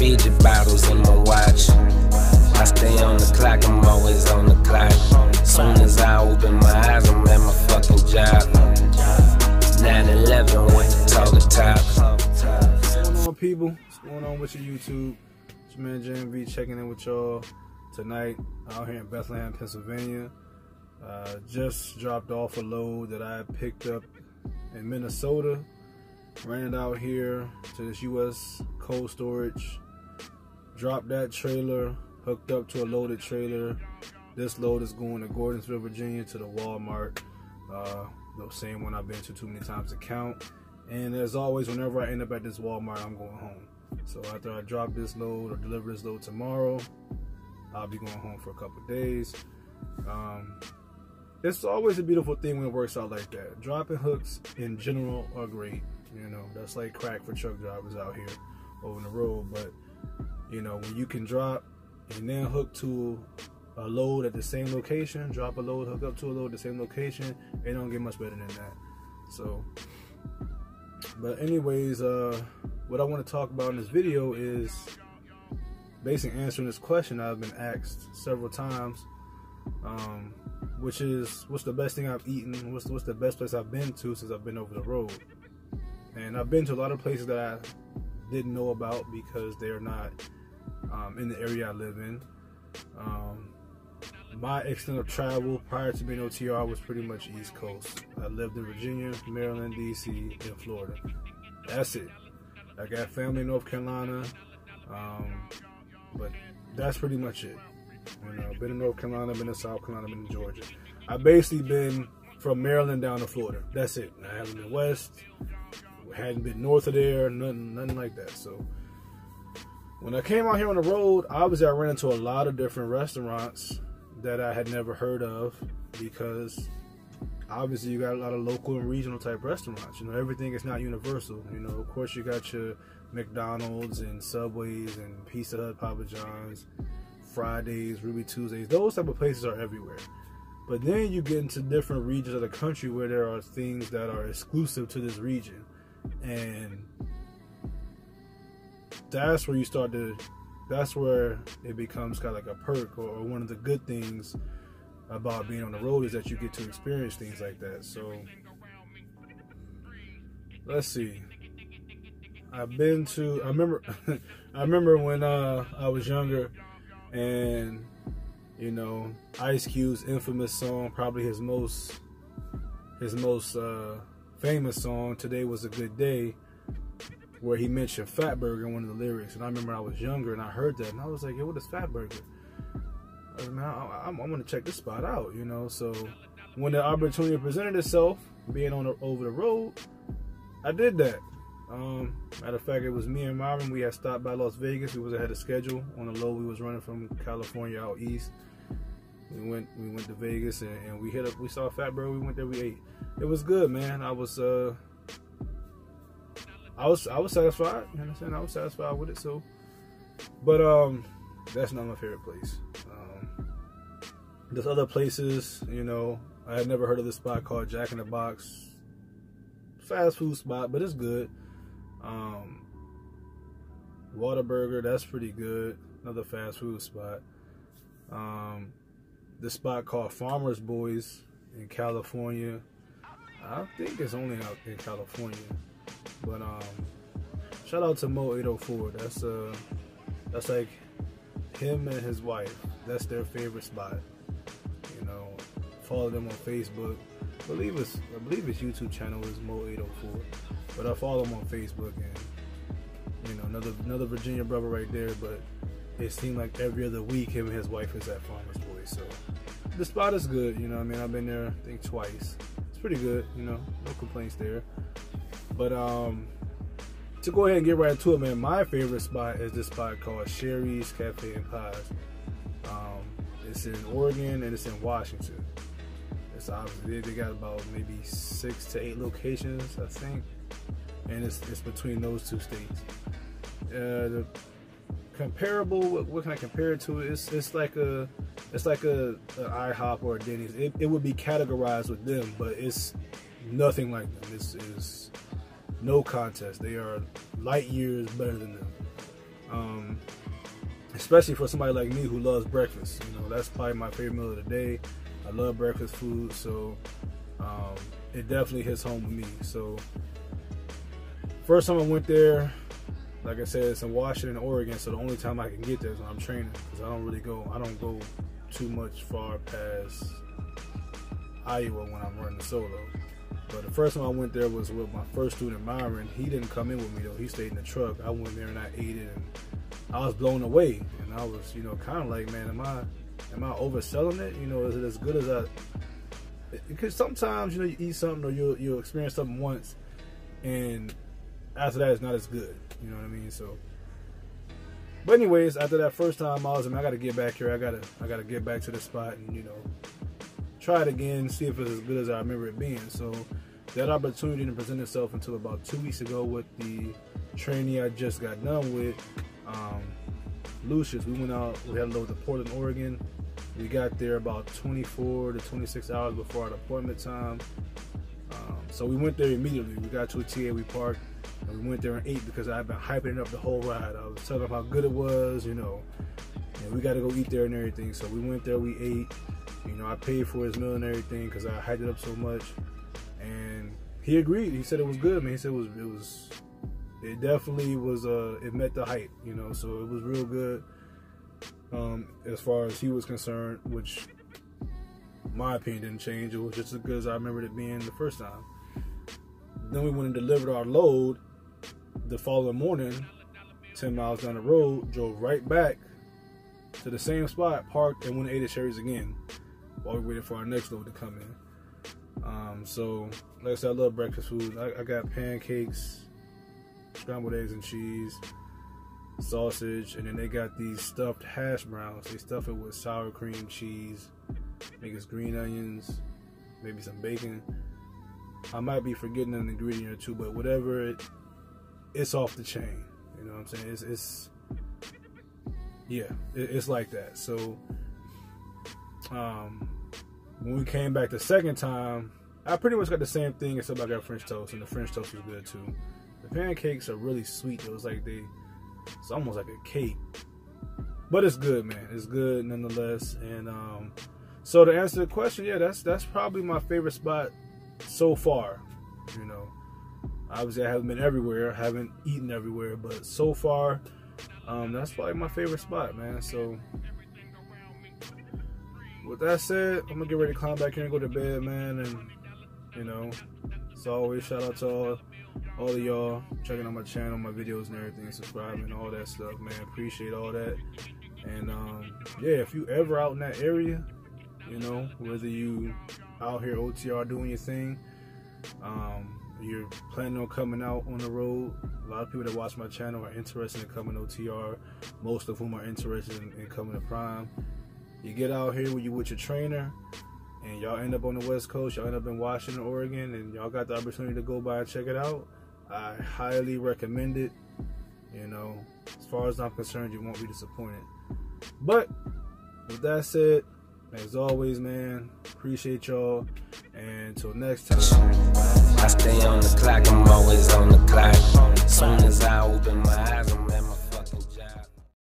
Fiji bottles in my watch. I stay on the clock, I'm always on the clock. Soon as I open my eyes, I'm at my fucking job. 9/11 with the taller top. What's going on, people? What's going on with your YouTube? It's your man JMV checking in with y'all tonight out here in Bethlehem, Pennsylvania. Just dropped off a load that I picked up in Minnesota. Ran it out here to this U.S. cold storage. Dropped that trailer, hooked up to a loaded trailer. This load is going to Gordonsville, Virginia, to the Walmart. The same one I've been to too many times to count. And as always, whenever I end up at this Walmart, I'm going home. So after I drop this load or deliver this load tomorrow, I'll be going home for a couple days. It's always a beautiful thing when it works out like that. Dropping hooks in general are great. You know, that's like crack for truck drivers out here over the road. But, you know, when you can drop and then hook to a load at the same location, drop a load, hook up to a load at the same location, it don't get much better than that. So, but anyways, what I want to talk about in this video is basically answering this question I've been asked several times, which is, what's the best thing I've eaten? What's the best place I've been to since I've been over the road? And I've been to a lot of places that I didn't know about because they're not in the area I live in. My extent of travel prior to being OTR was pretty much East Coast. I lived in Virginia, Maryland, DC, and Florida. That's it. I got family in North Carolina, but that's pretty much it. You know, been in North Carolina, been in South Carolina, been in Georgia. I've basically been from Maryland down to Florida. That's it. I haven't been west, hadn't been north of there, nothing like that. So when I came out here on the road, obviously I ran into a lot of different restaurants that I had never heard of, because obviously you got a lot of local and regional type restaurants. You know, everything is not universal. You know, of course you got your McDonald's and Subways and Pizza Hut, Papa John's, Fridays, Ruby Tuesdays. Those type of places are everywhere. But then you get into different regions of the country where there are things that are exclusive to this region. And that's where you start to, that's where it becomes kind of like a perk, or one of the good things about being on the road is that you get to experience things like that. So let's see. I remember I remember when I was younger, and you know, Ice Cube's infamous song, probably his most famous song, "Today Was a Good Day," where he mentioned Fatburger in one of the lyrics. And I remember I was younger and I heard that, and I was like, yo, what is Fatburger? I was like, man, I want to check this spot out, you know. So when the opportunity presented itself, being over the road, I did that. Matter of fact, it was me and Marvin. We had stopped by Las Vegas. We was ahead of schedule on a load we was running from California out east. We went to Vegas, and we saw Fatburger. We went there, we ate. It was good, man. I was satisfied. You understand? I was satisfied with it. So, but that's not my favorite place. There's other places. You know, I had never heard of this spot called Jack in the Box. Fast food spot, but it's good. Whataburger, that's pretty good. Another fast food spot. This spot called Farmer's Boys in California. I think it's only out in California. But shout out to Mo 804. That's like him and his wife. That's their favorite spot. You know, follow them on Facebook. I believe his YouTube channel is Mo 804. But I follow him on Facebook, and you know, another Virginia brother right there. But it seemed like every other week him and his wife is at Farmer's Boys. So the spot is good. You know what I mean? I've been there, I think, twice. It's pretty good. You know, no complaints there. But to go ahead and get right into it, man, my favorite spot is this spot called Shari's Cafe and Pies. It's in Oregon and it's in Washington. It's obviously, they got about maybe 6 to 8 locations, I think, and it's between those two states. The comparable, what can I compare it to? It's like a IHOP or a Denny's. It would be categorized with them, but it's nothing like them. It's no contest. They are light years better than them. Especially for somebody like me who loves breakfast. You know, that's probably my favorite meal of the day. I love breakfast food, so it definitely hits home with me. So first time I went there, like I said, it's in Washington, Oregon, so the only time I can get there is when I'm training, because I don't go too much far past Iowa when I'm running solo. But the first time I went there was with my first student, Myron. He didn't come in with me though. He stayed in the truck. I went there and I ate it, and I was blown away. And I was, you know, kind of like, man, am I overselling it? You know, is it as good as I? Because sometimes, you know, you eat something or you'll experience something once, and after that, it's not as good. You know what I mean? So, but anyways, after that first time, I was like, I got to get back here. I gotta get back to the spot and, you know, try it again, see if it's as good as I remember it being. So that opportunity didn't present itself until about 2 weeks ago with the trainee I just got done with, Lucius. We went out, we had to load to Portland, Oregon. We got there about 24 to 26 hours before our appointment time. So we went there immediately. We got to a TA, we parked, and we went there and ate because I've been hyping it up the whole ride. I was telling them how good it was, you know, and we got to go eat there and everything. So we went there, we ate. You know, I paid for his meal and everything because I hyped it up so much, and he agreed. He said it was good, man. He said it definitely was. It met the hype, you know. So it was real good, as far as he was concerned. Which, my opinion, didn't change. It was just as good as I remembered it being the first time. Then we went and delivered our load the following morning, 10 miles down the road. Drove right back to the same spot, parked, and went and ate at Shari's again while we waited for our next load to come in. So, like I said, I love breakfast food. I got pancakes, scrambled eggs and cheese, sausage, and then they got these stuffed hash browns. They stuff it with sour cream, cheese, make it green onions, maybe some bacon. I might be forgetting an ingredient or two, but whatever, it's off the chain. You know what I'm saying? It's like that. So when we came back the second time, I pretty much got the same thing, except I got French toast, and the French toast was good too. The pancakes are really sweet. It was like it's almost like a cake, but it's good, man. It's good nonetheless. And so to answer the question, yeah, that's probably my favorite spot so far. You know, obviously I haven't been everywhere, haven't eaten everywhere, but so far, that's probably my favorite spot, man. So with that said, I'm gonna get ready to climb back here and go to bed, man. And you know, as always, shout out to all of y'all checking out my channel, my videos and everything, subscribing, all that stuff, man. Appreciate all that. And yeah, if you ever out in that area, you know, whether you out here OTR doing your thing, you're planning on coming out on the road. A lot of people that watch my channel are interested in coming OTR, most of whom are interested in coming to Prime. You get out here when you with your trainer, and y'all end up on the West Coast, y'all end up in Washington, Oregon, and y'all got the opportunity to go by and check it out. I highly recommend it. You know, as far as I'm concerned, you won't be disappointed. But with that said, as always, man, appreciate y'all, and until next time. I stay on the clock, I'm always on the clock. As soon as I open my eyes, I'm at my